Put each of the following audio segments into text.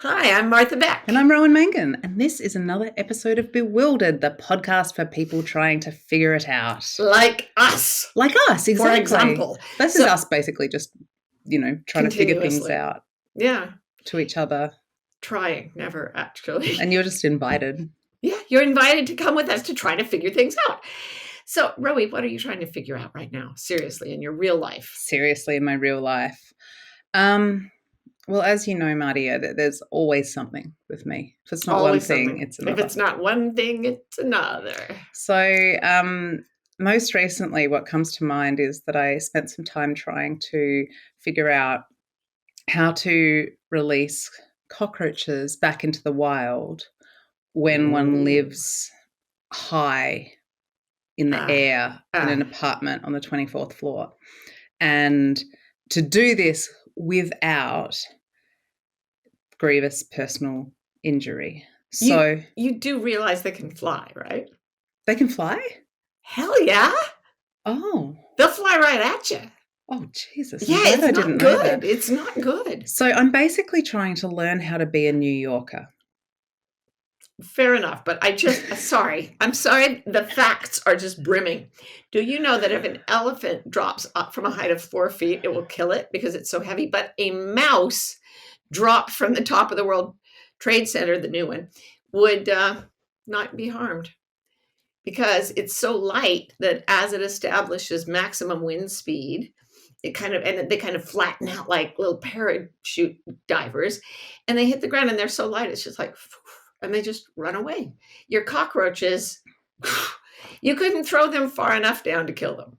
Hi, I'm Martha Beck. And I'm Rowan Mangan, and this is another episode of Bewildered, the podcast for people trying to figure it out. Like us. Like us, exactly. For example. This is us basically just, trying to figure things out. Yeah. To each other. Trying, never actually. And you're just invited. Yeah, you're invited to come with us to try to figure things out. So, Rowie, what are you trying to figure out right now? Seriously, in your real life? Seriously, in my real life. Well, as you know, Marty, there's always something with me. If it's not always one thing, it's another. If it's not one thing, it's another. So, most recently, what comes to mind is that I spent some time trying to figure out how to release cockroaches back into the wild when one lives high in the air in an apartment on the 24th floor. And to do this without grievous personal injury. So you do realize they can fly, right? They can fly? Hell yeah. Oh. They'll fly right at you. Oh, Jesus. Yeah, it's not good. It's not good. So I'm basically trying to learn how to be a New Yorker. Fair enough, but I'm sorry, the facts are just brimming. Do you know that if an elephant drops up from a height of 4 feet, it will kill it because it's so heavy, but a mouse dropped from the top of the World Trade Center, the new one, would not be harmed because it's so light that as it establishes maximum wind speed, they kind of flatten out like little parachute divers, and they hit the ground and they're so light, it's just like, and they just run away. Your cockroaches, you couldn't throw them far enough down to kill them.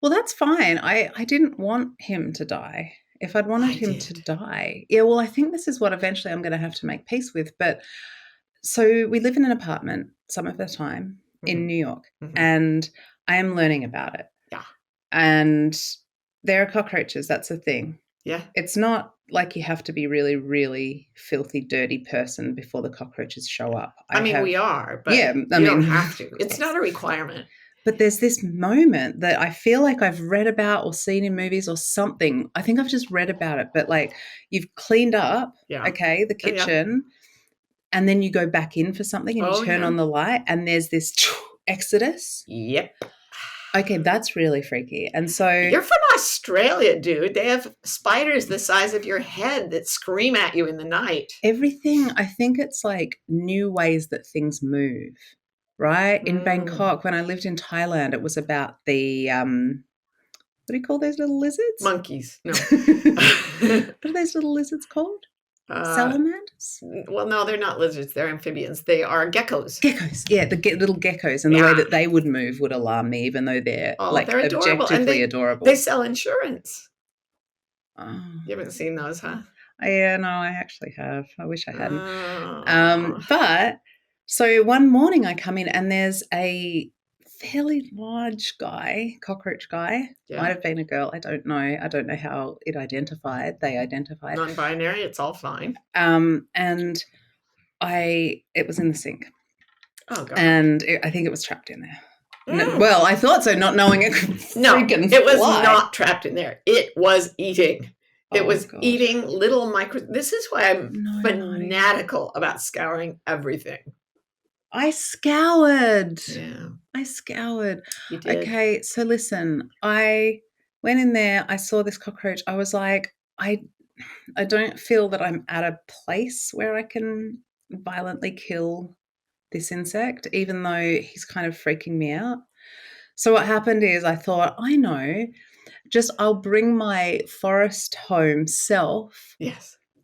Well, that's fine. I didn't want him to die. If I'd wanted him to die. Yeah, well, I think this is what eventually I'm going to have to make peace with. But so we live in an apartment some of the time in New York, and I am learning about it. Yeah. And there are cockroaches. That's the thing. Yeah. It's not like you have to be really, really filthy, dirty person before the cockroaches show up. We are, but you don't have to. It's not a requirement. But there's this moment that I feel like I've read about or seen in movies or something. I think I've just read about it, but like you've cleaned up, the kitchen, and then you go back in for something and you turn on the light and there's this exodus. Yep. Okay, that's really freaky. And so you're from Australia, dude. They have spiders the size of your head that scream at you in the night. Everything, I think it's like new ways that things move, right? In Bangkok, when I lived in Thailand, it was about the, what do you call those little lizards? Monkeys. No. What are those little lizards called? Salamanders? Well, no, they're not lizards. They're amphibians. They are geckos. Geckos, yeah, the little geckos. And the way that they would move would alarm me, even though they're they're adorable. objectively adorable. They sell insurance. Oh. You haven't seen those, huh? Yeah, no, I actually have. I wish I hadn't. But so one morning I come in and there's a fairly large guy, cockroach guy. Yeah. Might have been a girl. I don't know. I don't know how they identified. Non-binary. It's all fine. And it was in the sink. Oh, God. And I think it was trapped in there. No, well, I thought so, not knowing it could freaking it was fly. Not trapped in there. It was eating. It was eating little This is why I'm fanatical about scouring everything. I scoured. Yeah. I scoured. You did. Okay, so listen, I went in there, I saw this cockroach. I was like, I don't feel that I'm at a place where I can violently kill this insect, even though he's kind of freaking me out. So what happened is I thought, I know, I'll bring my forest home self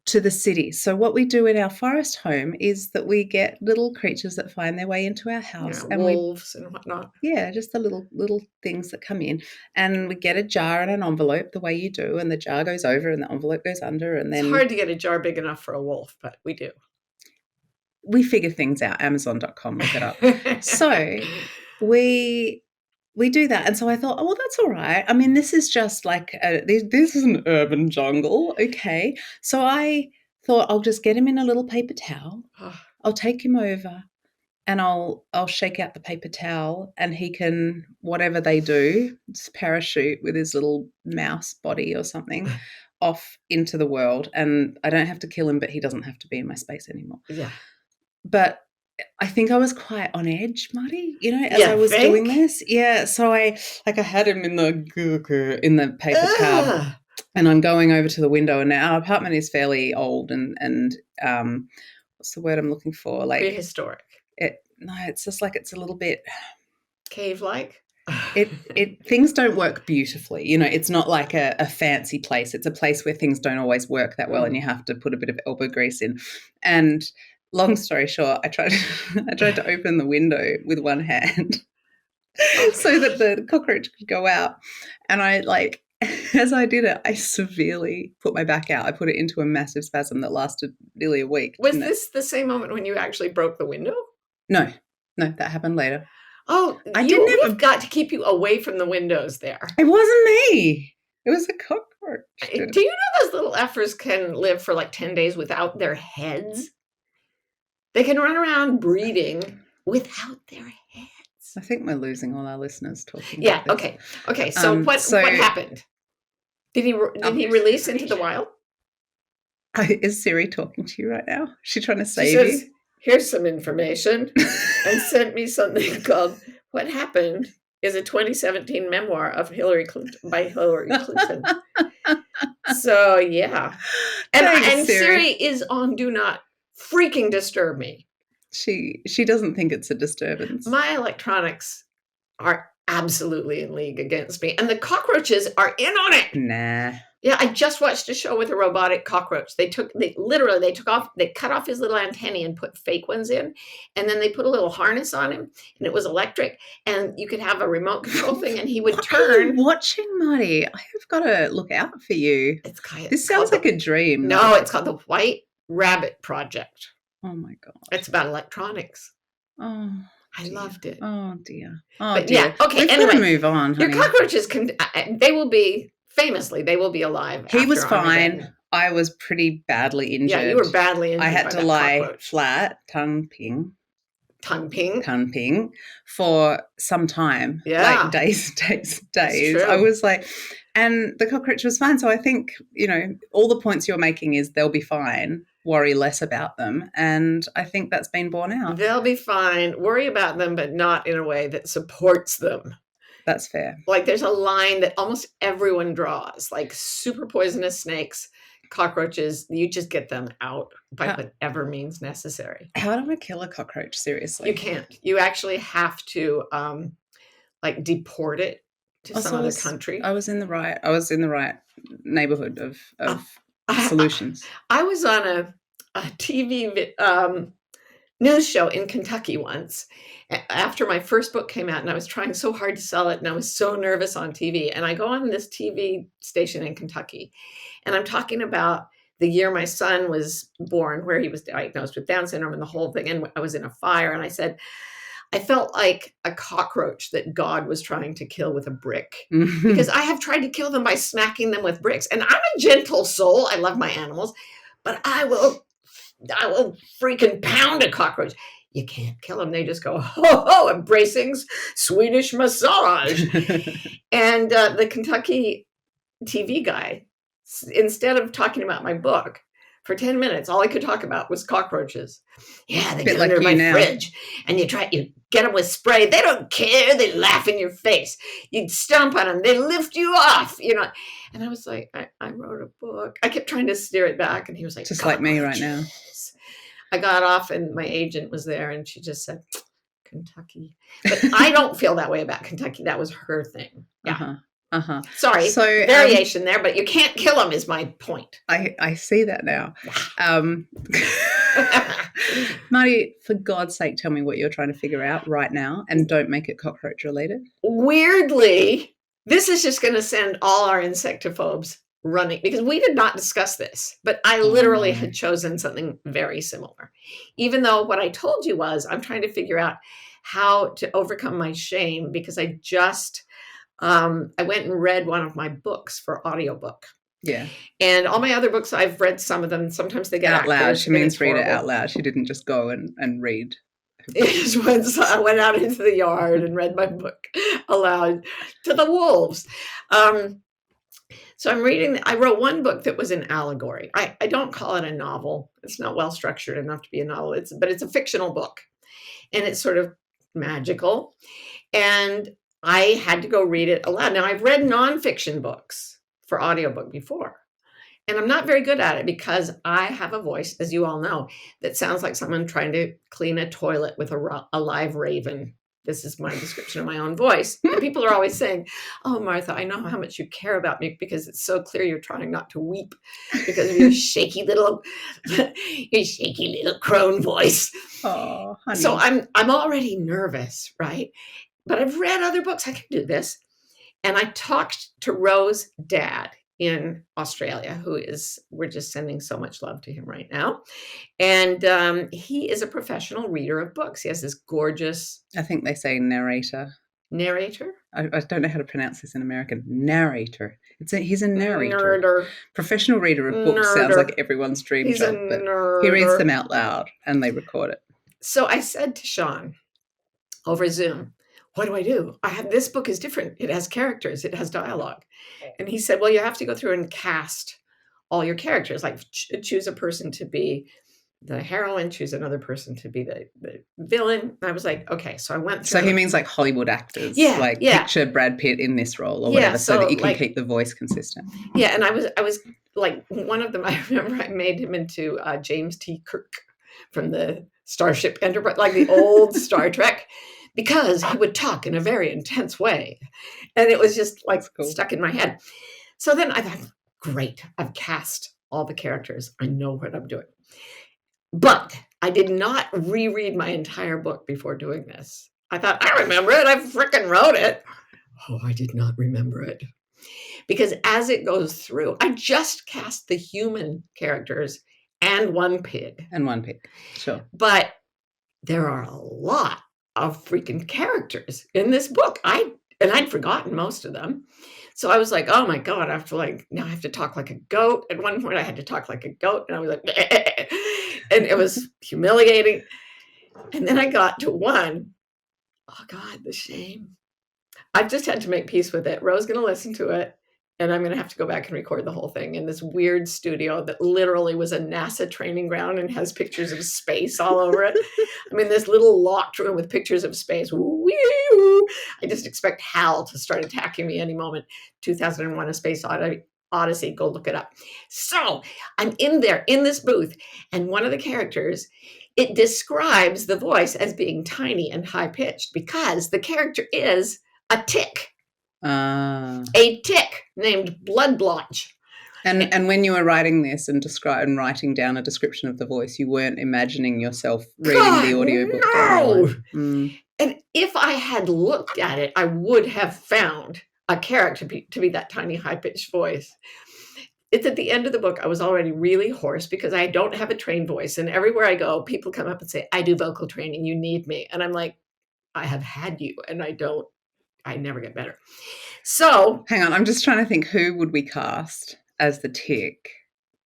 to the city. So what we do in our forest home is that we get little creatures that find their way into our house. And wolves and whatnot. Yeah, just the little things that come in. And we get a jar and an envelope the way you do, and the jar goes over and the envelope goes under. And then it's hard to get a jar big enough for a wolf, but we do. We figure things out. Amazon.com, look it up. So we do that. And so I thought, oh, well, that's all right. I mean, this is just like, this is an urban jungle. Okay. So I thought I'll just get him in a little paper towel. I'll take him over and I'll shake out the paper towel and he can, whatever they do, just parachute with his little mouse body or something off into the world, and I don't have to kill him, but he doesn't have to be in my space anymore. Yeah. But I think I was quite on edge, Marty, as Yeah, I was doing think? this. Yeah, so I had him in the paper tub, Ugh. and I'm going over to the window, and our apartment is fairly old and what's the word I'm looking for? Like Prehistoric. no, it's just like it's a little bit Cave-like? it things don't work beautifully. It's not like a fancy place. It's a place where things don't always work that well, and you have to put a bit of elbow grease in. And long story short, I tried to open the window with one hand so that the cockroach could go out. And I as I did it, I severely put my back out. I put it into a massive spasm that lasted nearly a week. Was this the same moment when you actually broke the window? No, that happened later. Oh, we've got to keep you away from the windows there. It wasn't me. It was a cockroach. Do you know those little effers can live for like 10 days without their heads? They can run around breeding without their heads. I think we're losing all our listeners talking. Yeah. About this. Okay. So what happened? Did he release into the wild? Is Siri talking to you right now? Is she trying to save you? Here's some information, and sent me something called "What Happened" is a 2017 memoir of Hillary Clinton by Hillary Clinton. So yeah, and Siri is on "Do Not Freaking Disturb Me." She doesn't think it's a disturbance. My electronics are absolutely in league against me, and the cockroaches are in on it. Nah. Yeah, I just watched a show with a robotic cockroach. They cut off his little antennae and put fake ones in, and then they put a little harness on him, and it was electric, and you could have a remote control thing, and he would turn. Watching, Marty, I have got to look out for you. This sounds like a dream. No, it's called the White Rabbit Project. Oh my God. It's about electronics. Oh. I loved it. Oh dear. Oh but dear. Yeah. Okay. We've anyway, got to move on. Honey. Your cockroaches they will be alive. He was fine. I was pretty badly injured. Yeah, you were badly injured. I had to lie flat, tongue ping, for some time. Yeah. Like days. I was like, and the cockroach was fine. So I think, all the points you're making is they'll be fine. Worry less about them. And I think that's been borne out. They'll be fine. Worry about them, but not in a way that supports them. That's fair. Like there's a line that almost everyone draws, like super poisonous snakes, cockroaches, you just get them out by whatever means necessary. How do I kill a cockroach? Seriously? You can't. You actually have to deport it to some other country. I was in the right neighborhood of solutions. I was on a TV news show in Kentucky once after my first book came out, and I was trying so hard to sell it, and I was so nervous on TV. And I go on this TV station in Kentucky, and I'm talking about the year my son was born, where he was diagnosed with Down syndrome and the whole thing. And I was in a fire, and I said, I felt like a cockroach that God was trying to kill with a brick, because I have tried to kill them by smacking them with bricks. And I'm a gentle soul. I love my animals, but I will freaking pound a cockroach. You can't kill them. They just go, ho, embracing Swedish massage. And the Kentucky TV guy, instead of talking about my book, for 10 minutes, all I could talk about was cockroaches. Yeah, they get under my fridge. And you get them with spray. They don't care. They laugh in your face. You stomp on them. They lift you off, And I was like, I wrote a book. I kept trying to steer it back. And he was like, just like me right now. I got off, and my agent was there, and she just said, Kentucky. But I don't feel that way about Kentucky. That was her thing. Yeah. Sorry, so variation there, but you can't kill them is my point. I see that now. Marty, for God's sake, tell me what you're trying to figure out right now, and don't make it cockroach related. Weirdly, this is just going to send all our insectophobes running, because we did not discuss this, but I literally had chosen something very similar. Even though what I told you was I'm trying to figure out how to overcome my shame, because I just I went and read one of my books for audiobook. Yeah. And all my other books, I've read some of them. Sometimes they get out loud. She means read it out loud. She didn't just go and read. I went out into the yard and read my book aloud to the wolves. So I wrote one book that was an allegory. I don't call it a novel. It's not well structured enough to be a novel. But it's a fictional book, and it's sort of magical. And I had to go read it aloud. Now, I've read nonfiction books for audiobook before, and I'm not very good at it because I have a voice, as you all know, that sounds like someone trying to clean a toilet with a live raven. This is my description of my own voice. And people are always saying, "Oh, Martha, I know how much you care about me because it's so clear you're trying not to weep because of your shaky little crone voice." Oh, honey. So I'm already nervous, right? But I've read other books. I can do this. And I talked to Rose's dad in Australia, we're just sending so much love to him right now. And he is a professional reader of books. He has this gorgeous I think they say narrator. narrator. I don't know how to pronounce this in American. Narrator. He's a narrator. Nerder. Professional reader of books sounds like everyone's dream He's job, a but nerder. he reads them out loud and they record it. So I said to Sean over Zoom, "What do I do? This book is different. It has characters. It has dialogue." And he said, "Well, you have to go through and cast all your characters, like choose a person to be the heroine, choose another person to be the villain." And I was like, okay. So I went through. So he means like Hollywood actors. Yeah. Picture Brad Pitt in this role or whatever, so that you can keep the voice consistent. Yeah. And I was like, one of them, I remember I made him into James T. Kirk from the Starship Enterprise, like the old Star Trek, because he would talk in a very intense way. And it was just like stuck in my head. So then I thought, great, I've cast all the characters. I know what I'm doing. But I did not reread my entire book before doing this. I thought, I remember it. I freaking wrote it. Oh, I did not remember it. Because as it goes through, I just cast the human characters and one pig. Sure. But there are a lot of freaking characters in this book. I'd forgotten most of them. So I was like, oh my God, now I have to talk like a goat. At one point I had to talk like a goat and I was like, and it was humiliating. And then I got to one. Oh God, the shame. I've just had to make peace with it. Ro's going to listen to it. And I'm going to have to go back and record the whole thing in this weird studio that literally was a NASA training ground and has pictures of space all over it. I mean, this little locked room with pictures of space. Woo! I just expect Hal to start attacking me any moment. 2001: A Space Odyssey. Go look it up. So I'm in there in this booth, and one of the characters, it describes the voice as being tiny and high pitched because the character is a tick. A tick named Blood Blotch. And when you were writing this and writing down a description of the voice, you weren't imagining yourself reading the audiobook. No. And if I had looked at it, I would have found a character to be that tiny high-pitched voice. It's at the end of the book, I was already really hoarse because I don't have a trained voice. And everywhere I go, people come up and say, "I do vocal training. You need me." And I'm like, I have had you and I never get better. So hang on, I'm just trying to think, who would we cast as the tick?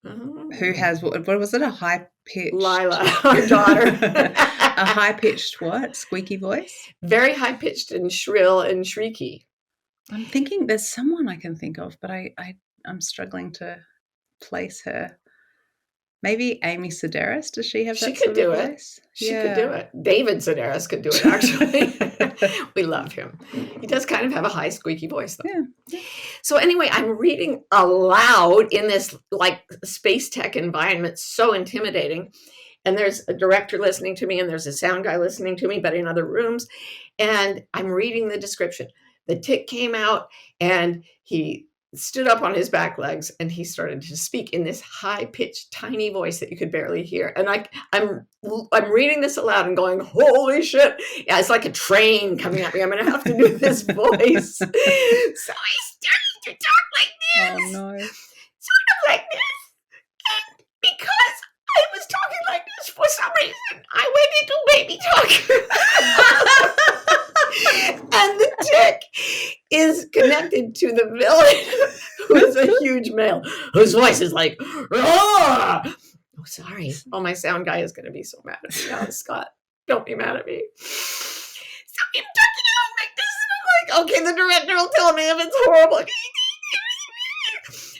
Who has what was it? A high pitched Lila, our daughter. A high pitched what? Squeaky voice? Very high pitched and shrill and shrieky. I'm thinking there's someone I can think of, but I'm struggling to place her. Maybe Amy Sedaris. Does she have that? She could do it. She could do it. David Sedaris could do it, actually. We love him. He does kind of have a high squeaky voice, though. Yeah. So anyway, I'm reading aloud in this like space tech environment, so intimidating. And there's a director listening to me and there's a sound guy listening to me, but in other rooms. And I'm reading the description. The tick came out and he stood up on his back legs and he started to speak in this high-pitched, tiny voice that you could barely hear. And I'm reading this aloud and going, holy shit. Yeah, it's like a train coming at me. I'm going to have to do this voice. So I started to talk like this. Oh, no. Sort of like this. And because I was talking like this for some reason, I went into baby talk. And the tick is connected to the villain, who is a huge male, whose voice is like, roar! Oh, sorry. Oh, my sound guy is going to be so mad at me now, Scott. Don't be mad at me. So I'm talking along like this, and I'm like, okay, the director will tell me if it's horrible.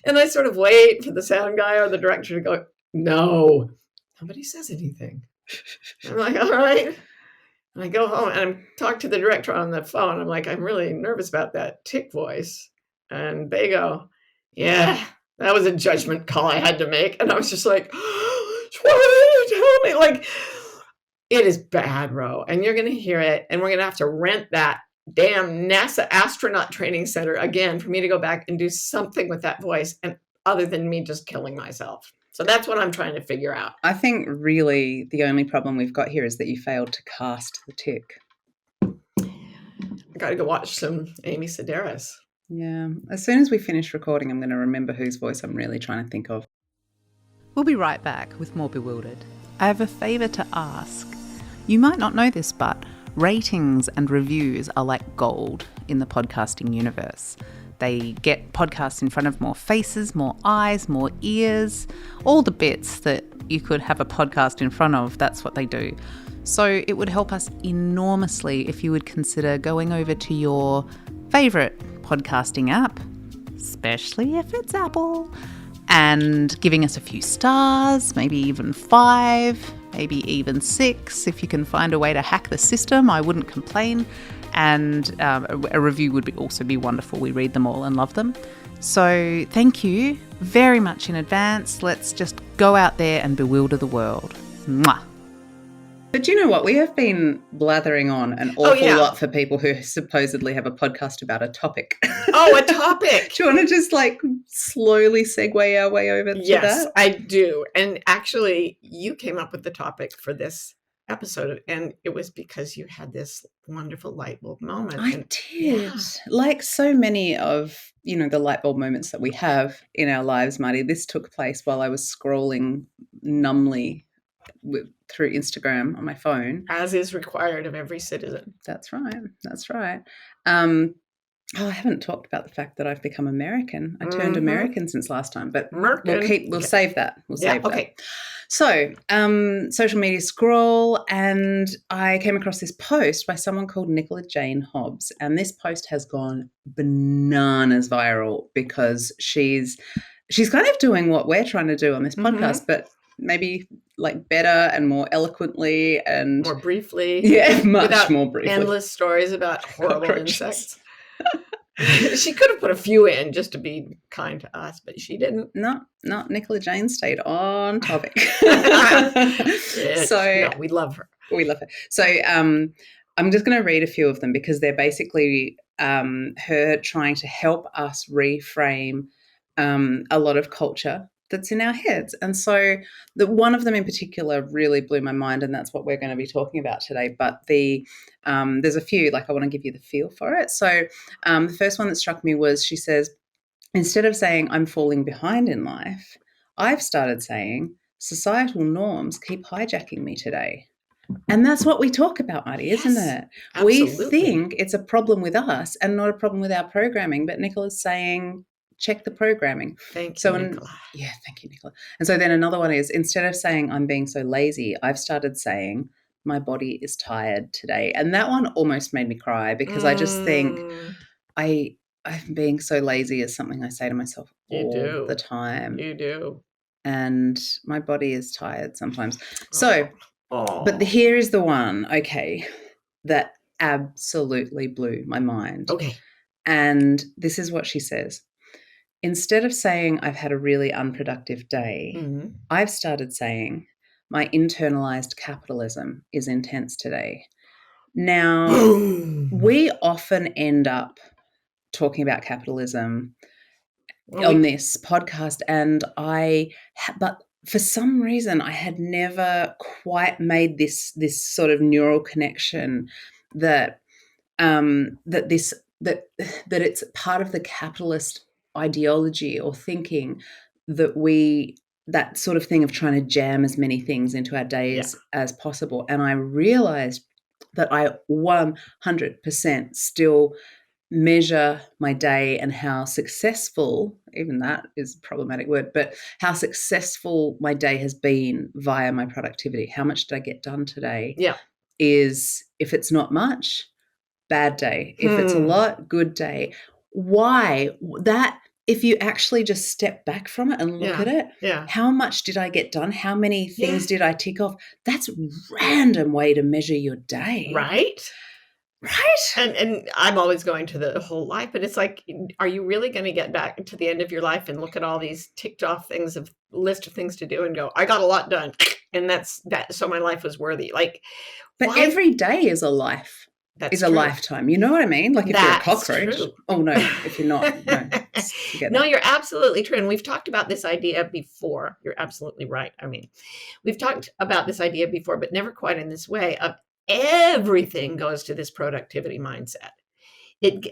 And I sort of wait for the sound guy or the director to go, no, nobody says anything. I'm like, all right. And I go home and I'm talking to the director on the phone. I'm like, I'm really nervous about that tick voice. And they go, yeah, that was a judgment call I had to make. And I was just like, what did you tell me? Like, it is bad, Ro. And you're going to hear it. And we're going to have to rent that damn NASA astronaut training center again for me to go back and do something with that voice, and other than me just killing myself. So that's what I'm trying to figure out. I think really the only problem we've got here is that you failed to cast the tick. I got to go watch some Amy Sedaris. Yeah. As soon as we finish recording, I'm going to remember whose voice I'm really trying to think of. We'll be right back with more Bewildered. I have a favour to ask. You might not know this, but ratings and reviews are like gold in the podcasting universe. They get podcasts in front of more faces, more eyes, more ears, all the bits that you could have a podcast in front of, that's what they do. So it would help us enormously if you would consider going over to your favourite podcasting app, especially if it's Apple, and giving us a few stars, maybe even 5, maybe even 6. If you can find a way to hack the system, I wouldn't complain. And a review would also be wonderful. We read them all and love them. So thank you very much in advance. Let's just go out there and bewilder the world. Mwah. But you know what? We have been blathering on an awful lot for people who supposedly have a podcast about a topic. Oh, a topic. Do you want to just slowly segue our way over to that? Yes, I do. And actually, you came up with the topic for this episode, and it was because you had this wonderful light bulb moment. I did. Yeah. Like so many of, the light bulb moments that we have in our lives, Marty, this took place while I was scrolling numbly through Instagram on my phone. As is required of every citizen. That's right. I haven't talked about the fact that I've become American. I turned American since last time, but we'll save that. Save that. So, social media scroll, and I came across this post by someone called Nicola Jane Hobbs, and this post has gone bananas viral because she's kind of doing what we're trying to do on this podcast, but maybe better and more eloquently and more briefly. Yeah, much more briefly. Endless stories about horrible insects. She could have put a few in just to be kind to us, but she didn't. No, Nicola Jane stayed on topic. We love her. We love her. So I'm just going to read a few of them because they're basically her trying to help us reframe a lot of culture that's in our heads. And so one of them in particular really blew my mind, and that's what we're going to be talking about today. But there's a few, I want to give you the feel for it. So the first one that struck me was, she says, instead of saying I'm falling behind in life, I've started saying societal norms keep hijacking me today. And that's what we talk about, Marty, isn't it? Absolutely. We think it's a problem with us and not a problem with our programming, but Nicola's saying, check the programming. Thank you, Nicola. Yeah, thank you, Nicola. And so then another one is, instead of saying I'm being so lazy, I've started saying my body is tired today. And that one almost made me cry because I just think I'm being so lazy is something I say to myself all the time. You do. And my body is tired sometimes. So, but here is the one, okay, that absolutely blew my mind. Okay. And this is what she says. Instead of saying I've had a really unproductive day, I've started saying my internalized capitalism is intense today. Now, we often end up talking about capitalism on this podcast, and but for some reason I had never quite made this sort of neural connection that it's part of the capitalist ideology or thinking that sort of thing of trying to jam as many things into our days as possible. And I realized that I 100% still measure my day and how successful, even that is a problematic word, but how successful my day has been via my productivity. How much did I get done today? Yeah. Is, if it's not much, bad day. If it's a lot, good day. Why? if you actually just step back from it and look Yeah. at it, Yeah. how much did I get done? How many things Yeah. did I tick off? That's a random way to measure your day. Right? Right? And I'm always going to the whole life, but it's like, are you really going to get back to the end of your life and look at all these ticked off things of list of things to do and go, I got a lot done, and that's that. So my life was worthy. Like, But why? every day is a life, That's is a true. lifetime. You know what I mean? Like if you're a That's cockroach. true. Oh, no. If you're not, no, forget No, that. you're absolutely true. And we've talked about this idea before. You're absolutely right. I mean, we've talked about this idea before, but never quite in this way of everything goes to this productivity mindset.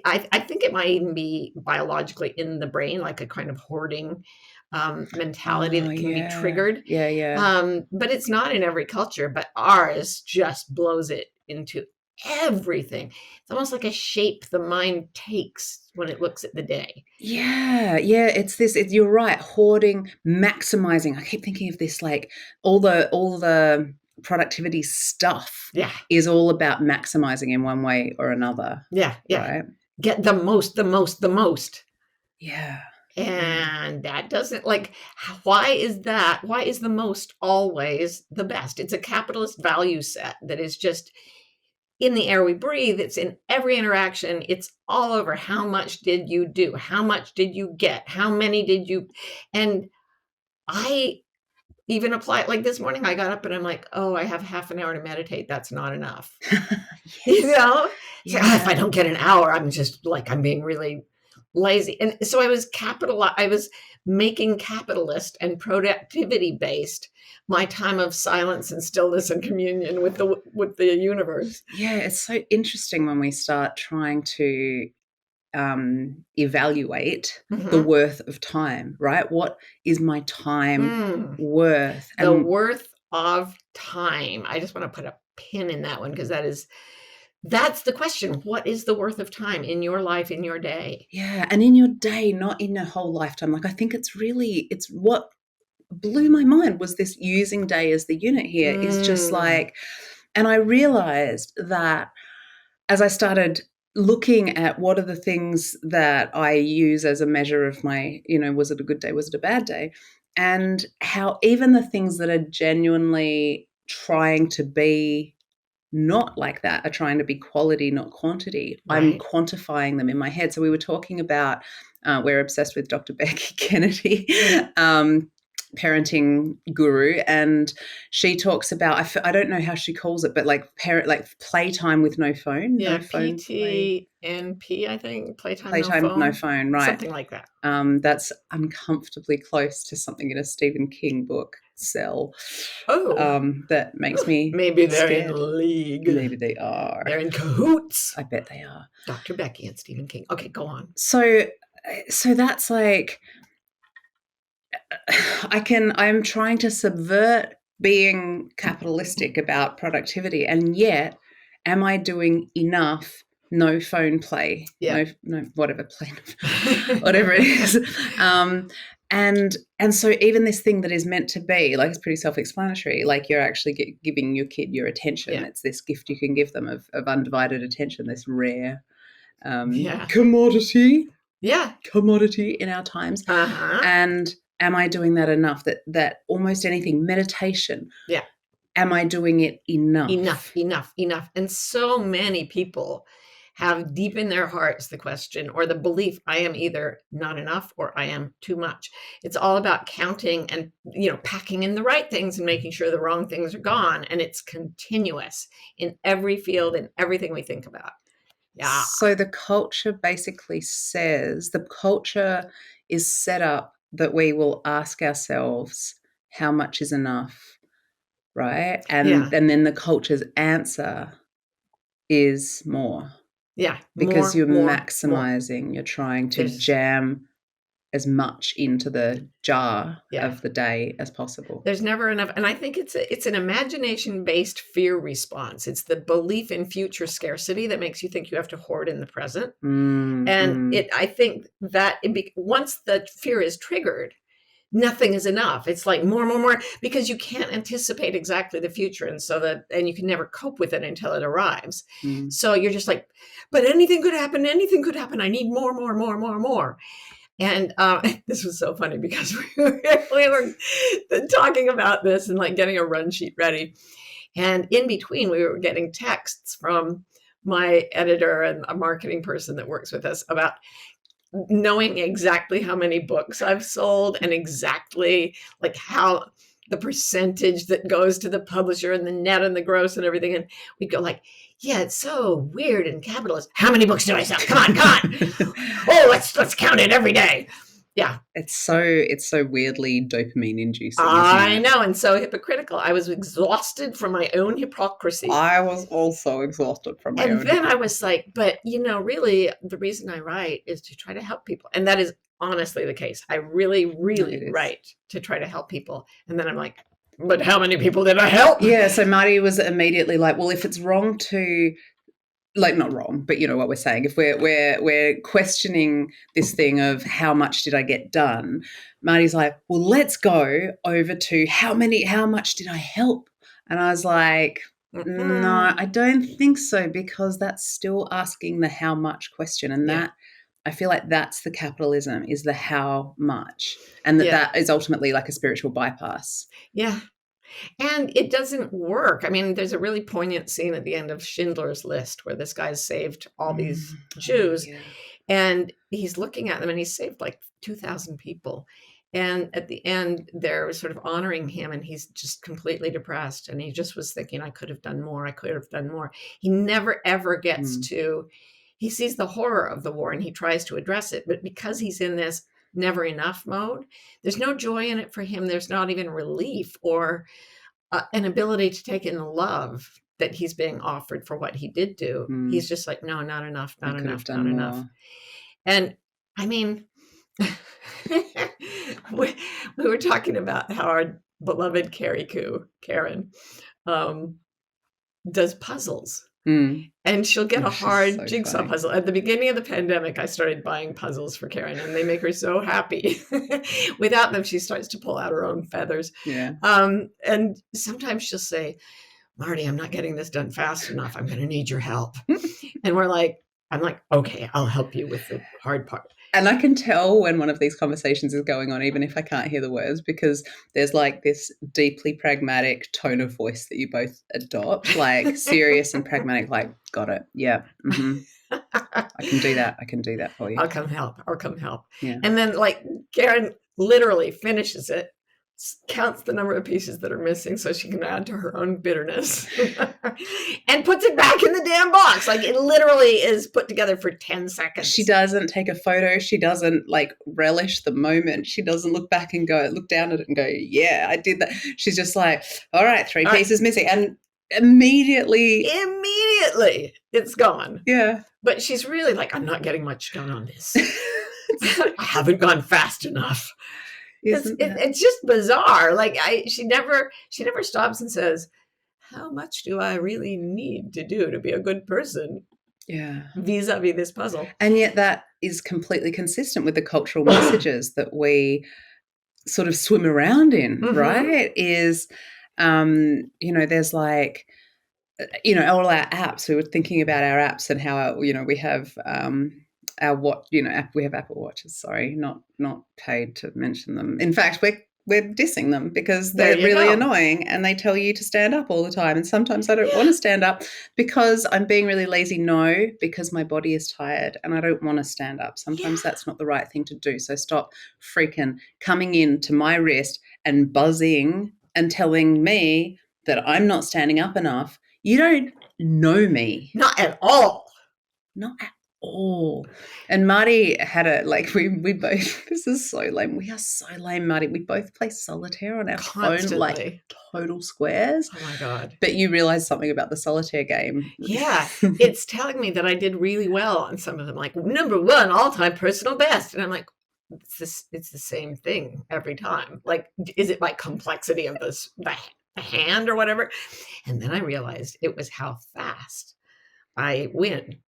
I think it might even be biologically in the brain, like a kind of hoarding mentality Oh, that can be yeah. triggered. Yeah, yeah. But it's not in every culture, but ours just blows it into everything. It's almost like a shape the mind takes when it looks at the day. Yeah, yeah, you're right, hoarding, maximizing. I keep thinking of this like all the productivity stuff Yeah, is all about maximizing in one way or another, yeah, yeah. right? Get the most, the most, the most. Yeah. Yeah. And that doesn't like, why is that? Why is the most always the best? It's a capitalist value set that is just in the air we breathe. It's in every interaction. It's all over. How much did you do? How much did you get? How many did you? And I even apply it like this morning. I got up and I'm like, oh, I have half an hour to meditate. That's not enough. You Yes. know, so, if I Yeah. don't get an hour, I'm just like, I'm being really lazy. And so I was making capitalist and productivity based my time of silence and stillness and communion with the universe. Yeah, it's so interesting when we start trying to evaluate the Mm-hmm. worth of time, right? What is my time Mm. worth? The And worth of time. I just want to put a pin in that one because that's the question. What is the worth of time in your life, in your day? yeah, and in your day, not in your whole lifetime. Like I think it's what blew my mind was this using day as the unit here is just Mm. like, and I realized that as I started looking at what are the things that I use as a measure of my, was it a good day? Was it a bad day? And how even the things that are genuinely trying to be not like that, are trying to be quality, not quantity. I'm Right. quantifying them in my head. So we were talking about, we're obsessed with Dr. Beck Kennedy, parenting guru, and she talks about, I don't know how she calls it, but like playtime with no phone, Yeah, no phone play. PTNP, I think, playtime no Playtime, no phone, phone, right. something like that. That's uncomfortably close to something in a Stephen King book, Cell, Oh, that makes me maybe they're in scared. league. Maybe they are. They're in cahoots. I bet they are. Dr. Becky and Stephen King. Okay, go on. So that's like I'm trying to subvert being capitalistic about productivity, and yet am I doing enough no phone play, Yeah. no whatever play, whatever it is, and so even this thing that is meant to be like, it's pretty self-explanatory, like you're actually giving your kid your attention. Yeah. It's this gift you can give them of undivided attention, this rare Yeah. commodity Yeah. in our times. Uh-huh. And am I doing that enough? That almost anything, meditation. Yeah. Am I doing it enough? Enough. And so many people have deep in their hearts the question or the belief, I am either not enough or I am too much. It's all about counting and, packing in the right things and making sure the wrong things are gone. And it's continuous in every field and everything we think about. Yeah. So the culture basically says, the culture is set up that we will ask ourselves how much is enough, right? Yeah. And then the culture's answer is more, Yeah. because More, you're more, more. maximizing, you're trying to There's, jam as much into the jar yeah. of the day as possible. There's never enough. And I think it's an imagination-based fear response. It's the belief in future scarcity that makes you think you have to hoard in the present. And I think that once the fear is triggered, nothing is enough. It's like more, because you can't anticipate exactly the future. And you can never cope with it until it arrives. So you're just like, but anything could happen. Anything could happen. I need more. And this was so funny because we were talking about this and like getting a run sheet ready. And in between, we were getting texts from my editor and a marketing person that works with us about knowing exactly how many books I've sold and exactly like how the percentage that goes to the publisher and the net and the gross and everything. And we'd go like, yeah, it's so weird and capitalist. How many books do I sell? Come on, come on. Oh, let's count it every day. Yeah. It's so weirdly dopamine inducing. I know, and so hypocritical. I was exhausted from my own hypocrisy. I was also exhausted from my own. And then I was like, but really, the reason I write is to try to help people. And that is honestly the case. I really, really write to try to help people. And then I'm like, but how many people did I help? Yeah, so Marty was immediately like, well, if it's wrong to, like, not wrong, but you know what we're saying. If we're questioning this thing of how much did I get done, Marty's like, well, let's go over to how much did I help? And I was like, no, I don't think so, because that's still asking the how much question. And that, I feel like that's the capitalism, is the how much. And that is ultimately like a spiritual bypass. Yeah. And it doesn't work. I mean, there's a really poignant scene at the end of Schindler's List where this guy's saved all these Jews and he's looking at them and he's saved like 2,000 people. And at the end, they're sort of honoring him and he's just completely depressed. And he just was thinking, I could have done more. I could have done more. He never, ever gets to, he sees the horror of the war and he tries to address it. But because he's in this never enough mode, there's no joy in it for him. There's not even relief or an ability to take in the love that he's being offered for what he did do. He's just like, no, not enough, not enough. And I mean, we were talking about how our beloved Karen, does puzzles. And she'll get a hard jigsaw puzzle. At the beginning of the pandemic, I started buying puzzles for Karen, and they make her so happy. Without them, she starts to pull out her own feathers. Yeah. And sometimes she'll say, Marty, I'm not getting this done fast enough. I'm going to need your help. And I'm like, okay, I'll help you with the hard part. And I can tell when one of these conversations is going on, even if I can't hear the words, because there's like this deeply pragmatic tone of voice that you both adopt, like serious and pragmatic, like, got it. Yeah. I can do that for you. I'll come help. Yeah. And then like Karen literally finishes it, counts the number of pieces that are missing so she can add to her own bitterness and puts it back in the damn box. Like it literally is put together for 10 seconds. She doesn't take a photo. She doesn't like relish the moment. She doesn't look back and look down at it and go, yeah, I did that. She's just like, all right, 3 pieces missing. And immediately it's gone. Yeah. But she's really like, I'm not getting much done on this. I haven't gone fast enough. It's just bizarre. Like she never stops and says, how much do I really need to do to be a good person? Yeah. Vis-a-vis this puzzle. And yet that is completely consistent with the cultural messages that we sort of swim around in, right? Is, there's like, all our apps. We were thinking about our apps and how, we have our watch, we have Apple Watches, sorry, not paid to mention them. In fact, we're dissing them because they're really annoying and they tell you to stand up all the time. And sometimes I don't want to stand up because I'm being really lazy. No, because my body is tired and I don't want to stand up. Sometimes that's not the right thing to do. So stop freaking coming into my wrist and buzzing and telling me that I'm not standing up enough. You don't know me. Not at all. Not at all. And Marty had we both, this is so lame. We are so lame, Marty. We both play solitaire on our phone, like total squares. Oh my God. But you realized something about the solitaire game. Yeah. It's telling me that I did really well on some of them, like number 1 all-time personal best. And I'm like, it's the same thing every time. Like, is it by complexity of the hand or whatever? And then I realized it was how fast I win.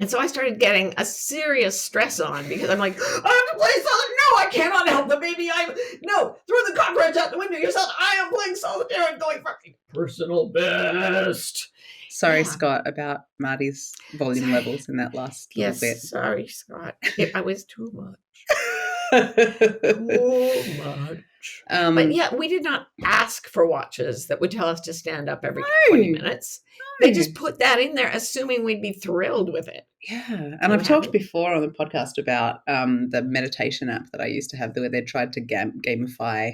And so I started getting a serious stress on because I'm like, I have to play solitaire. No, I cannot help the baby. No, throw the cockroach out the window yourself. I am playing solitaire and going for personal best. Sorry, Scott, about Marty's volume levels in that last little bit. Sorry, Scott. I was too much. Too much. But yeah, we did not ask for watches that would tell us to stand up every 20 No, minutes. They no. just put that in there, assuming we'd be thrilled with it. Yeah, and What I've talked happened? before on the podcast about the meditation app that I used to have, where they tried to gamify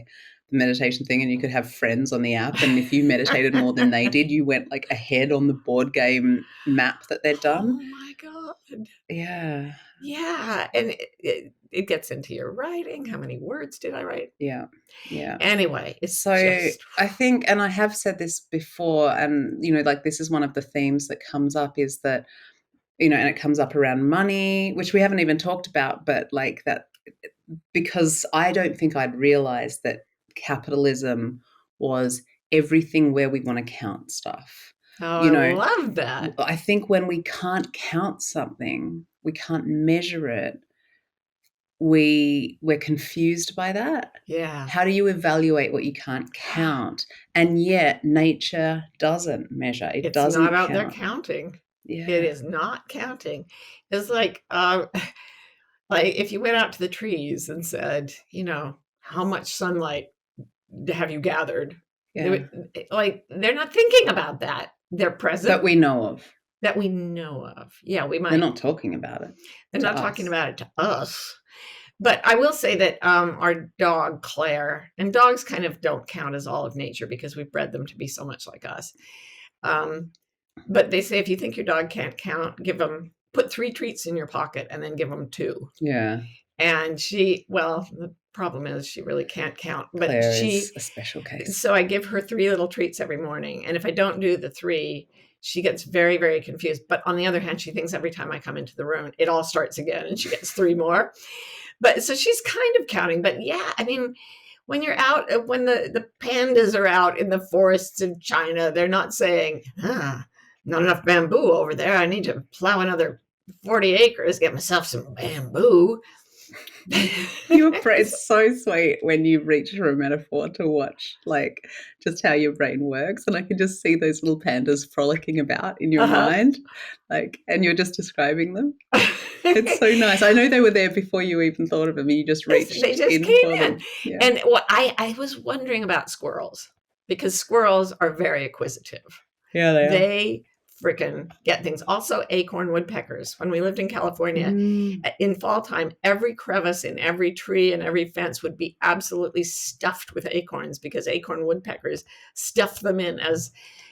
the meditation thing, and you could have friends on the app, and if you meditated more than they did, you went like ahead on the board game map that they'd done. Oh my God. Yeah, Yeah. And it gets into your writing. How many words did I write? yeah, yeah. Anyway, it's So just. I think, and I have said this before, and like this is one of the themes that comes up, is that and it comes up around money, which we haven't even talked about, but like that, because I don't think I'd realized that capitalism was everything where we want to count stuff. Oh, You I know, love that. I think when we can't count something, we can't measure it, we're confused by that. Yeah. How do you evaluate what you can't count? And yet nature doesn't measure. It It's doesn't not out there count. counting. Yeah. It is not counting. It's like if you went out to the trees and said, how much sunlight have you gathered? Yeah. They're not thinking about that. They're present. That we know of. That we know of. Yeah, we might. They're not talking about it. They're not talking about it to us. But I will say that our dog, Claire, and dogs kind of don't count as all of nature because we've bred them to be so much like us. But they say if you think your dog can't count, put 3 treats in your pocket and then give them 2. Yeah. And the problem is she really can't count. But Claire is a special case. So I give her 3 little treats every morning. And if I don't do the 3, she gets very, very confused. But on the other hand, she thinks every time I come into the room, it all starts again and she gets 3 more. But so she's kind of counting. But yeah, I mean, when you're out, when the pandas are out in the forests of China, they're not saying, not enough bamboo over there. I need to plow another 40 acres, get myself some bamboo. It's so sweet when you reach for a metaphor to watch like just how your brain works, and I can just see those little pandas frolicking about in your mind, and you're just describing them. It's so nice. I know they were there before you even thought of them. You just reached they just in came for in. them. Yeah. And I was wondering about squirrels, because squirrels are very acquisitive. Yeah, they freaking get things. Also, acorn woodpeckers. When we lived in California, in fall time, every crevice in every tree and every fence would be absolutely stuffed with acorns, because acorn woodpeckers stuff them in as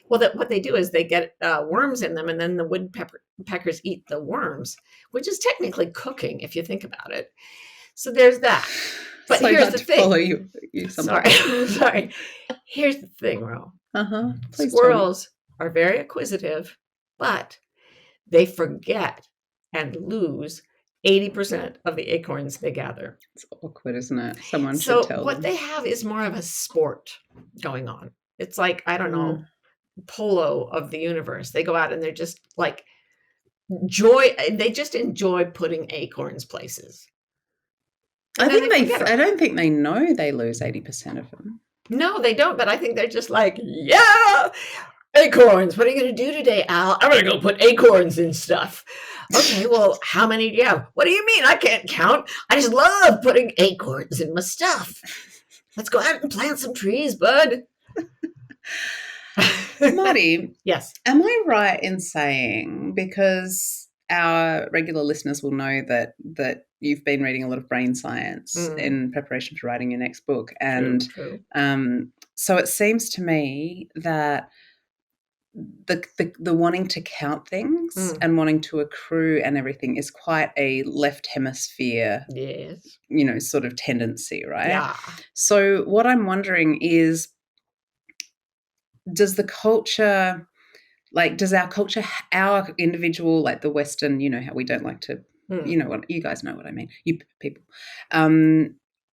well. What they do is they get worms in them, and then the woodpeckers eat the worms, which is technically cooking if you think about it. So there's that. But so here's the thing. Follow you Sorry. Here's the thing, Ro. Squirrels are very acquisitive, but they forget and lose 80% of the acorns they gather. It's awkward, isn't it? Someone should tell them. What they have is more of a sport going on. It's like, I don't know, polo of the universe. They go out and they're just like they just enjoy putting acorns places. I don't think they know they lose 80% of them. No, they don't, but I think they're just like, yeah, acorns. What are you going to do today, Al? I'm going to go put acorns in stuff. Okay, well, how many do you have? What do you mean? I can't count. I just love putting acorns in my stuff. Let's go out and plant some trees, bud. Marty. Yes. Am I right in saying, because our regular listeners will know that you've been reading a lot of brain science in preparation for writing your next book, and true. So it seems to me that the wanting to count things and wanting to accrue and everything is quite a left hemisphere, sort of tendency, right? Yeah. So what I'm wondering is, does our culture, our individual, like the Western, how we don't like to, what you guys know what I mean, you people,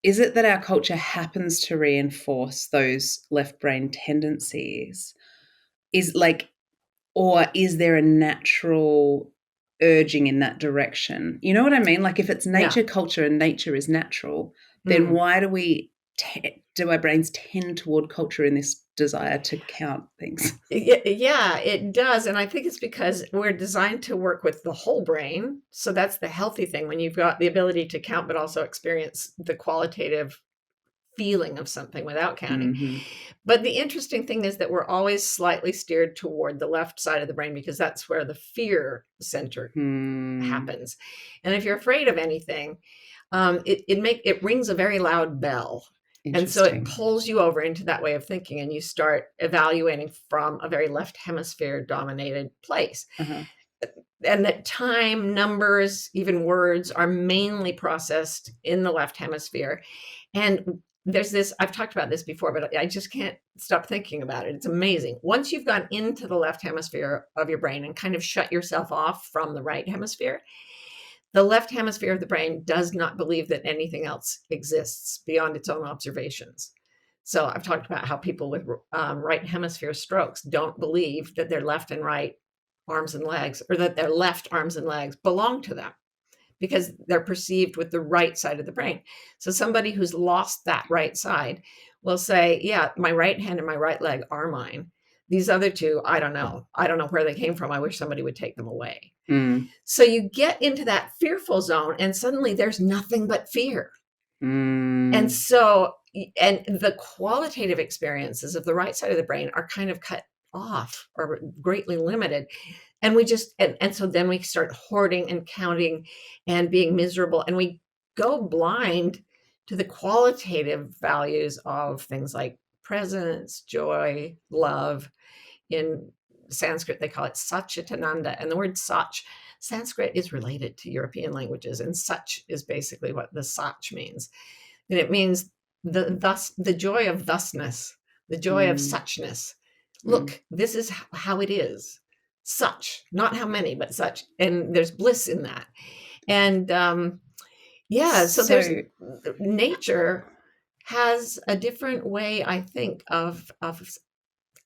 is it that our culture happens to reinforce those left brain tendencies? Or is there a natural urging in that direction? You know what I mean? Like if it's nature culture and nature is natural, then why do we do our brains tend toward culture in this desire to count things? Yeah, it does. And I think it's because we're designed to work with the whole brain. So that's the healthy thing when you've got the ability to count, but also experience the qualitative feeling of something without counting. Mm-hmm. But the interesting thing is that we're always slightly steered toward the left side of the brain because that's where the fear center happens. And if you're afraid of anything, it rings a very loud bell. And so it pulls you over into that way of thinking, and you start evaluating from a very left hemisphere dominated place. And that time, numbers, even words are mainly processed in the left hemisphere. And there's this, I've talked about this before, but I just can't stop thinking about it. It's amazing. Once you've gone into the left hemisphere of your brain and kind of shut yourself off from the right hemisphere, the left hemisphere of the brain does not believe that anything else exists beyond its own observations. So I've talked about how people with right hemisphere strokes don't believe that their left and right arms and legs, or that their left arms and legs belong to them, because they're perceived with the right side of the brain. So somebody who's lost that right side will say, yeah, my right hand and my right leg are mine. These other two, I don't know. I don't know where they came from. I wish somebody would take them away. So you get into that fearful zone, and suddenly there's nothing but fear. And so, and the qualitative experiences of the right side of the brain are kind of cut off or greatly limited. And we just, and so then we start hoarding and counting and being miserable. And we go blind to the qualitative values of things like presence, joy, love. In Sanskrit, they call it Satchitananda. And the word Sach, Sanskrit is related to European languages. And Sach is basically what the Sach means. And it means the joy of thusness, the joy of suchness. Look, this is how it is. Such, not how many, but such. And there's bliss in that. And so there's nature has a different way, I think, of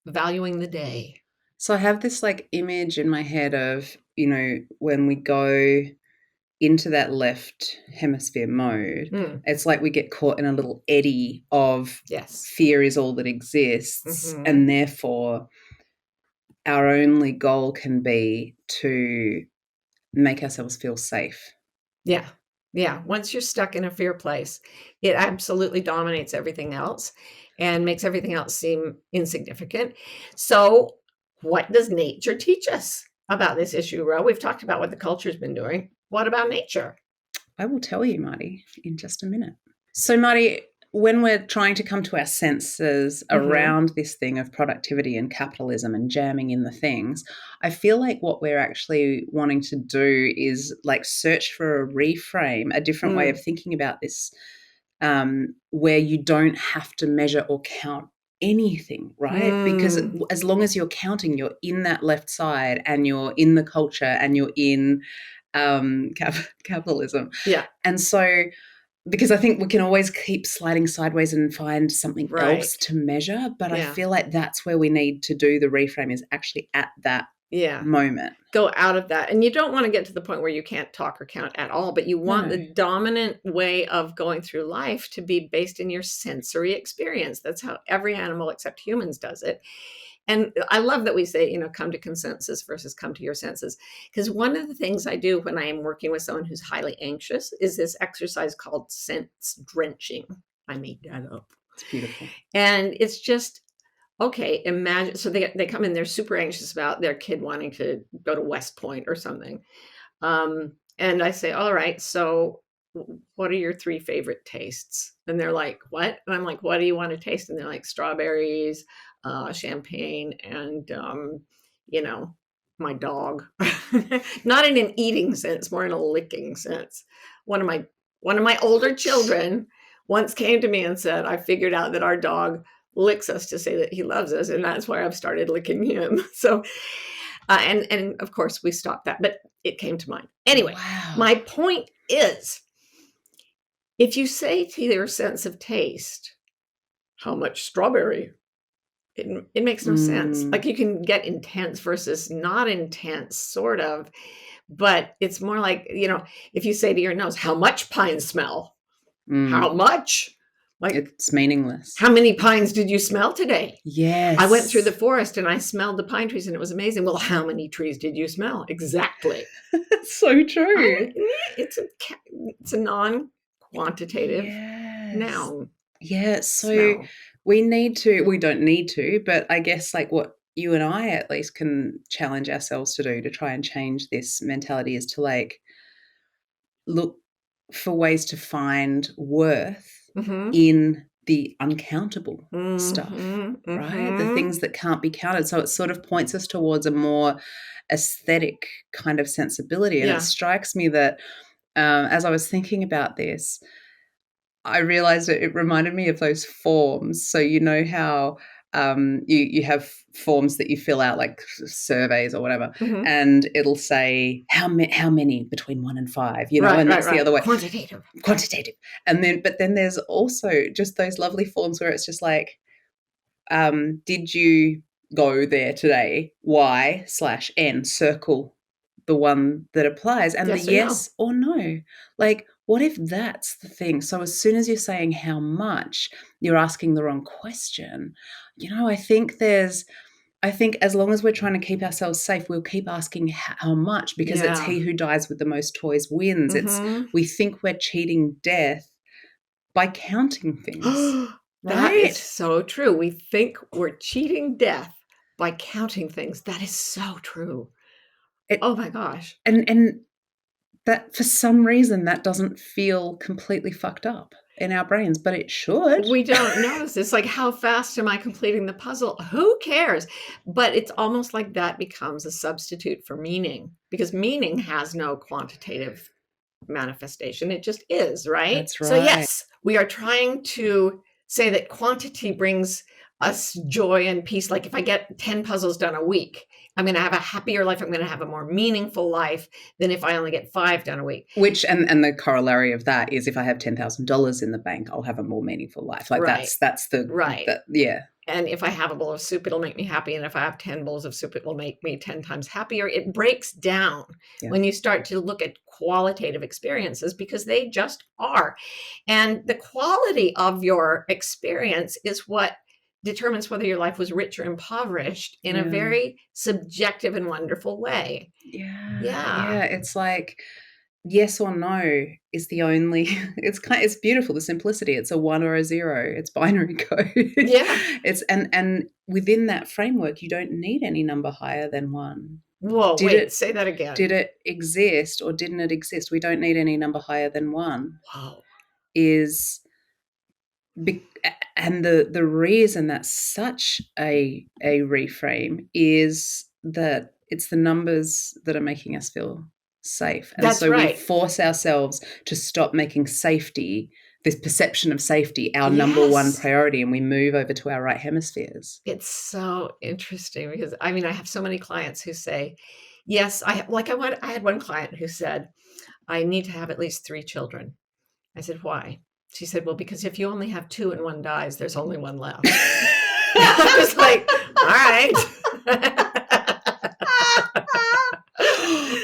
valuing the day. So I have this like image in my head of, when we go into that left hemisphere mode, it's like we get caught in a little eddy of fear is all that exists. And therefore our only goal can be to make ourselves feel safe. Yeah. Yeah. Once you're stuck in a fear place, it absolutely dominates everything else and makes everything else seem insignificant. So what does nature teach us about this issue, Ro? We've talked about what the culture's been doing. What about nature? I will tell you, Marty, in just a minute. So, Marty, when we're trying to come to our senses around this thing of productivity and capitalism and jamming in the things, I feel like what we're actually wanting to do is like search for a reframe, a different way of thinking about this, where you don't have to measure or count anything, right? Because as long as you're counting, you're in that left side and you're in the culture and you're in capitalism. Yeah. And so, because I think we can always keep sliding sideways and find something else to measure, but I feel like that's where we need to do the reframe, is actually at that moment. Go out of that. And you don't want to get to the point where you can't talk or count at all, but you want the dominant way of going through life to be based in your sensory experience. That's how every animal except humans does it. And I love that we say, come to consensus versus come to your senses. Because one of the things I do when I am working with someone who's highly anxious is this exercise called sense drenching. I made that up. It's beautiful. And it's just, okay, imagine. So they come in, they're super anxious about their kid wanting to go to West Point or something. And I say, all right, so what are your 3 favorite tastes? And they're like, what? And I'm like, what do you want to taste? And they're like, strawberries, champagne, and my dog. Not in an eating sense, more in a licking sense. One of my older children once came to me and said, I figured out that our dog licks us to say that he loves us, and that's why I've started licking him. So and of course we stopped that, but it came to mind anyway. My point is, if you say to your sense of taste, how much strawberry, it makes no sense. Like, you can get intense versus not intense, sort of, but it's more like, if you say to your nose, how much pine smell? How much? Like, It's meaningless. how many pines did you smell today? Yes. I went through the forest and I smelled the pine trees and it was amazing. Well, how many trees did you smell? Exactly. So true. It's a non-quantitative noun. Yeah, so Smell. we don't need to, but I guess like what you and I at least can challenge ourselves to do to try and change this mentality is to like look for ways to find worth Mm-hmm. in the uncountable stuff, Mm-hmm. right? The Mm-hmm. things that can't be counted. So it sort of points us towards a more aesthetic kind of sensibility. And Yeah. it strikes me that as I was thinking about this, I realized it reminded me of those forms. So you know how you have forms that you fill out like surveys or whatever, Mm-hmm. and it'll say how many between 1 and 5, you know, Right, and right, that's the right. other way, Quantitative. quantitative. And then but then there's also just those lovely forms where it's just like, did you go there today? Y/N, circle the one that applies, and the Yes or no. yes or no. Like, what if that's the thing? So as soon as you're saying how much, you're asking the wrong question. You know, I think as long as we're trying to keep ourselves safe, we'll keep asking how much, because it's Yeah. he who dies with the most toys wins. It's Mm-hmm. we think we're cheating death by counting things, That is right? so true. We think we're cheating death by counting things. That is so true. It, Oh my gosh. and that for some reason that doesn't feel completely fucked up in our brains, but it should. We don't notice. It's like, how fast am I completing the puzzle? Who cares? But it's almost like that becomes a substitute for meaning, because meaning has no quantitative manifestation. It just is, right? That's So, right. yes, we are trying to say that quantity brings us joy and peace. Like, if I get 10 puzzles done a week, I'm going to have a happier life. I'm going to have a more meaningful life than if I only get 5 done a week. Which and the corollary of that is if I have $10,000 in the bank, I'll have a more meaningful life. Like Right. that's the Right. yeah. And if I have a bowl of soup, it'll make me happy. And if I have 10 bowls of soup, it will make me 10 times happier. It breaks down when you start to look at qualitative experiences, because they just are. And the quality of your experience is what determines whether your life was rich or impoverished in a very subjective and wonderful way. Yeah. It's like yes or no is the only it's beautiful, the simplicity. It's a 1 or a 0. It's binary code. Yeah. It's and within that framework you don't need any number higher than 1. Whoa, wait, say that again. Did it exist or didn't it exist? We don't need any number higher than 1. Wow. And the reason that's such a reframe is that it's the numbers that are making us feel safe. And That's so right. we force ourselves to stop making safety, this perception of safety, our number one priority, and we move over to our right hemispheres. It's so interesting because I have so many clients who say, yes, I had one client who said, I need to have at least 3 children. I said, why? She said, well, because if you only have 2 and 1 dies, there's only 1 left. I was like, all right.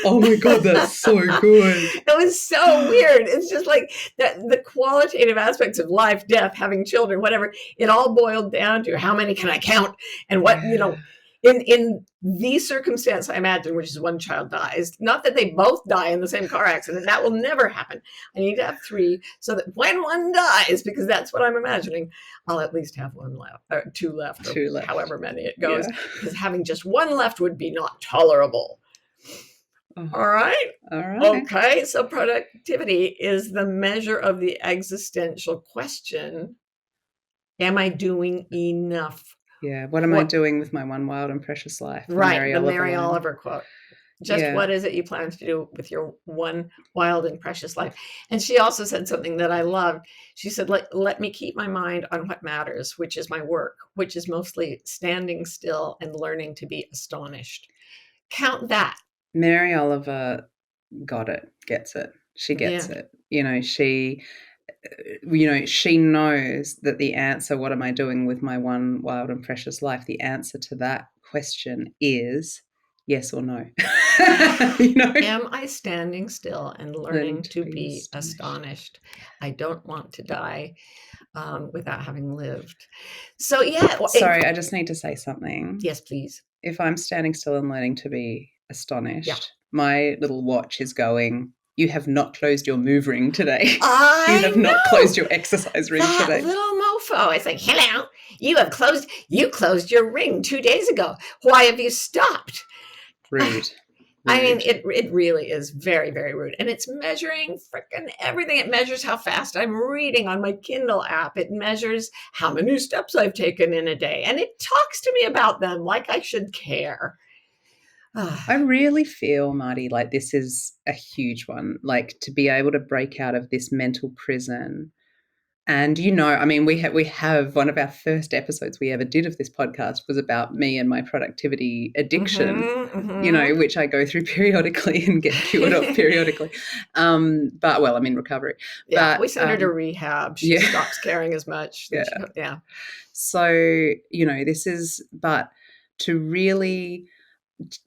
Oh my God, that's so good. It was so weird. It's just like the qualitative aspects of life, death, having children, whatever, it all boiled down to how many can I count and what, in the circumstance I imagine, which is 1 child dies, not that they both die in the same car accident, that will never happen. I need to have 3 so that when 1 dies, because that's what I'm imagining, I'll at least have 1 left, or 2 left, or however many it goes, because having just 1 left would be not tolerable. All right. Okay. So productivity is the measure of the existential question, am I doing enough? Yeah. What am I doing with my one wild and precious life? Right. The Mary Oliver quote. Just what is it you plan to do with your one wild and precious life? And she also said something that I loved. She said, let me keep my mind on what matters, which is my work, which is mostly standing still and learning to be astonished. Count that. Mary Oliver gets it. She gets it. She knows that the answer, what am I doing with my one wild and precious life? The answer to that question is yes or no. Am I standing still and learning to be astonished? I don't want to die. without having lived. So yeah. Sorry, I just need to say something. Yes, please. If I'm standing still and learning to be astonished, Yeah. my little watch is going, you have not closed your move ring today. You I have know. not closed your exercise ring That today. little mofo. It's like, hello, you closed your ring 2 days ago. Why have you stopped? Rude. I mean, it really is very, very rude. And it's measuring freaking everything. It measures how fast I'm reading on my Kindle app. It measures how many steps I've taken in a day. And it talks to me about them like I should care. I really feel, Marty, like this is a huge one, like to be able to break out of this mental prison. And, I mean, we have one of our first episodes we ever did of this podcast was about me and my productivity addiction, which I go through periodically and get cured of periodically. But, well, I'm in recovery. Yeah, but, we sent her to rehab. She stops caring as much. Yeah. So, this is, but to really,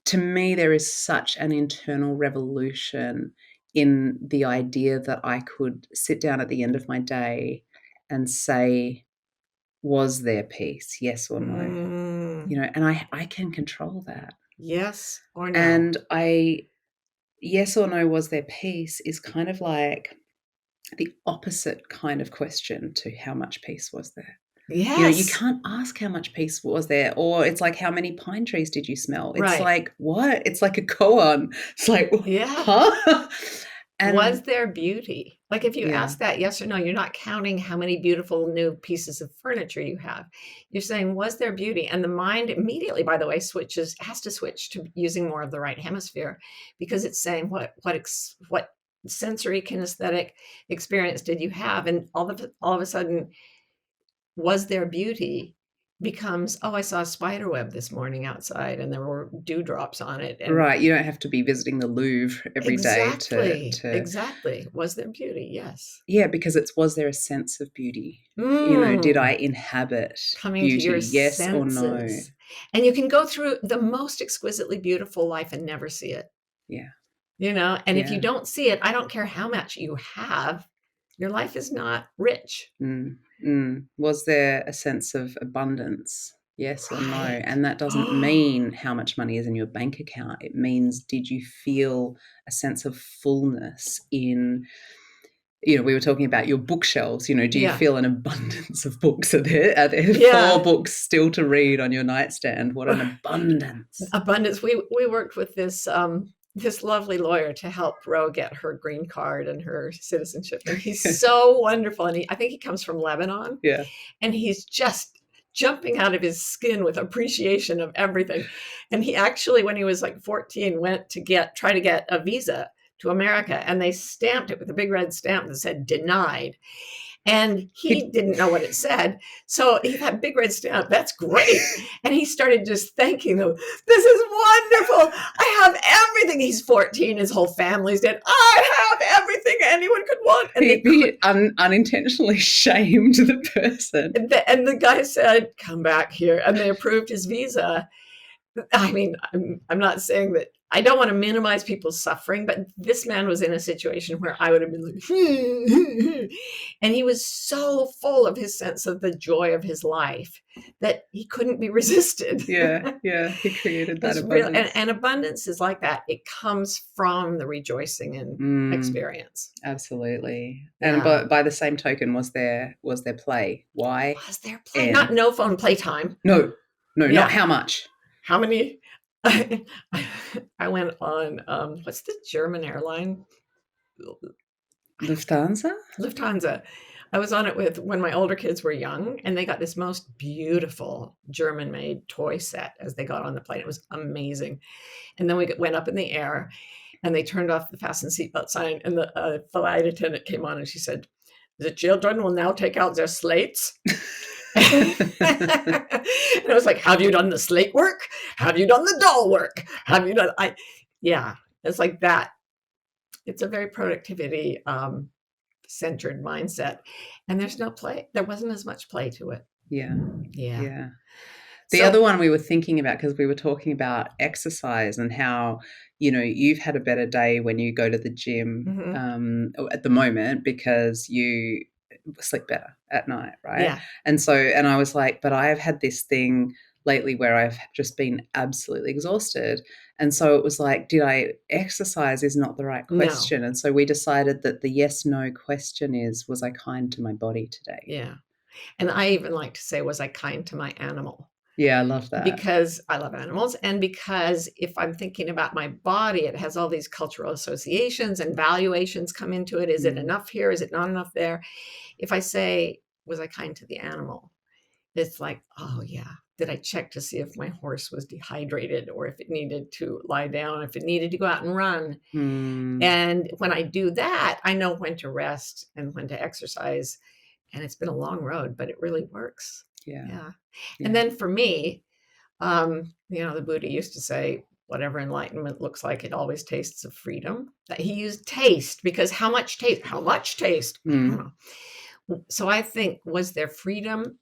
to me, there is such an internal revolution in the idea that I could sit down at the end of my day and say, was there peace? Yes or no? And I can control that. Yes or no. And yes or no, was there peace is kind of like the opposite kind of question to how much peace was there. Yes. You can't ask how much peace was there, or it's like, how many pine trees did you smell? It's right. like, what? It's like a koan. It's like, huh? And was there beauty? Like if you ask that yes or no, you're not counting how many beautiful new pieces of furniture you have. You're saying, was there beauty? And the mind immediately, by the way, has to switch to using more of the right hemisphere, because it's saying what sensory kinesthetic experience did you have? And all of a sudden, was there beauty becomes, I saw a spider web this morning outside and there were dewdrops on it. And right. You don't have to be visiting the Louvre every day to... Exactly. Was there beauty? Yes. Yeah, because was there a sense of beauty? Did I inhabit coming beauty? To your yes senses. Or no? And you can go through the most exquisitely beautiful life and never see it. Yeah. And if you don't see it, I don't care how much you have, your life is not rich. Was there a sense of abundance? Yes or no? And that doesn't mean how much money is in your bank account. It means, did you feel a sense of fullness in, we were talking about your bookshelves. Do you feel an abundance of books? Are there 4 books still to read on your nightstand? What an abundance. Abundance. We worked with this lovely lawyer to help Ro get her green card and her citizenship. And he's so wonderful. And I think he comes from Lebanon. Yeah. And he's just jumping out of his skin with appreciation of everything. And he actually, when he was like 14, went to try to get a visa to America. And they stamped it with a big red stamp that said denied. And he didn't know what it said. So he had big red stamp. That's great. And he started just thanking them. This is wonderful. I have everything. He's 14. His whole family's dead. I have everything anyone could want. And he unintentionally shamed the person. And the guy said, come back here. And they approved his visa. I mean, I'm not saying that. I don't want to minimize people's suffering, but this man was in a situation where I would have been like, and he was so full of his sense of the joy of his life that he couldn't be resisted. Yeah. He created that abundance. And abundance is like that. It comes from the rejoicing in experience. Absolutely. And by the same token, was there play? Why? Was there play? Not no phone playtime. No, not how much. How many? I went on, what's the German airline? Lufthansa. I was on it when my older kids were young, and they got this most beautiful German-made toy set as they got on the plane. It was amazing. And then we went up in the air, and they turned off the fasten seatbelt sign, and the flight attendant came on, and she said, the children will now take out their slates. And I was like, have you done the slate work? Have you done the doll work? Have you done it's like that. It's a very productivity centered mindset, and there's no play. There wasn't as much play to it. Yeah. The other one we were thinking about, because we were talking about exercise and how, you've had a better day when you go to the gym at the moment, because you sleep better at night, right? Yeah. And I was like, but I've had this thing lately where I've just been absolutely exhausted. And so it was like, did I exercise is not the right No. question. And so we decided that the yes, no question is, was I kind to my body today? Yeah. And I even like to say, was I kind to my animal? Yeah, I love that. Because I love animals, and because if I'm thinking about my body, it has all these cultural associations and valuations come into it. Is it enough here? Is it not enough there? If I say, was I kind to the animal? It's like, oh yeah. Did I check to see if my horse was dehydrated or if it needed to lie down, if it needed to go out and run? And when I do that, I know when to rest and when to exercise. And it's been a long road, but it really works. Yeah. And then for me, the Buddha used to say, whatever enlightenment looks like, it always tastes of freedom. That he used taste, because how much taste? I don't know. So I think, was there freedom?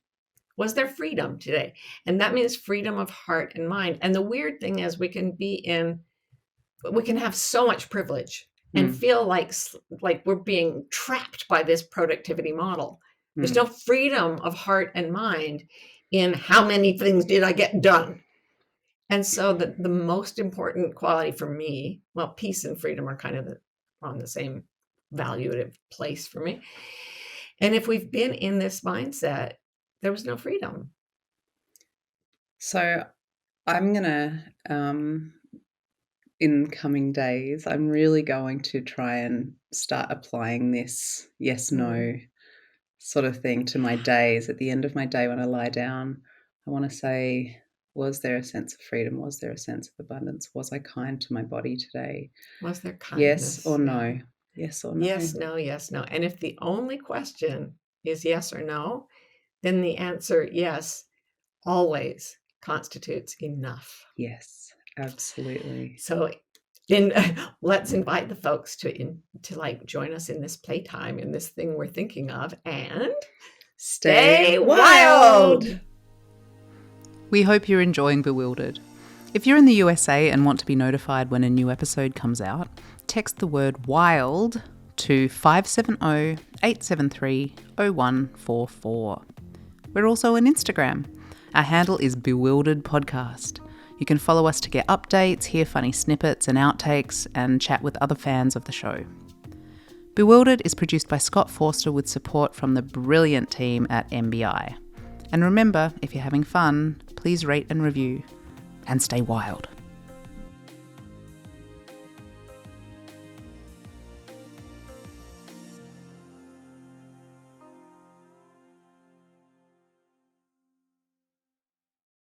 Was there freedom today? And that means freedom of heart and mind. And the weird thing is we can have so much privilege and feel like we're being trapped by this productivity model. There's no freedom of heart and mind in how many things did I get done. And so the most important quality for me, well, peace and freedom are kind of on the same valuative place for me. And if we've been in this mindset, there was no freedom. So I'm going to, in coming days, I'm really going to try and start applying this yes, no sort of thing to my days. At the end of my day when I lie down, I want to say, was there a sense of freedom? Was there a sense of abundance? Was I kind to my body today? Was there kindness? Yes or no? Yes or no? Yes, no, yes, no. And if the only question is yes or no, then the answer yes always constitutes enough. Yes, absolutely. So let's invite the folks to join us in this playtime, in this thing we're thinking of, and stay wild. We hope you're enjoying Bewildered. If you're in the USA and want to be notified when a new episode comes out, text the word WILD to 570-873-0144. We're also on Instagram. Our handle is Bewildered Podcast. You can follow us to get updates, hear funny snippets and outtakes, and chat with other fans of the show. Bewildered is produced by Scott Forster with support from the brilliant team at MBI. And remember, if you're having fun, please rate and review. And stay wild.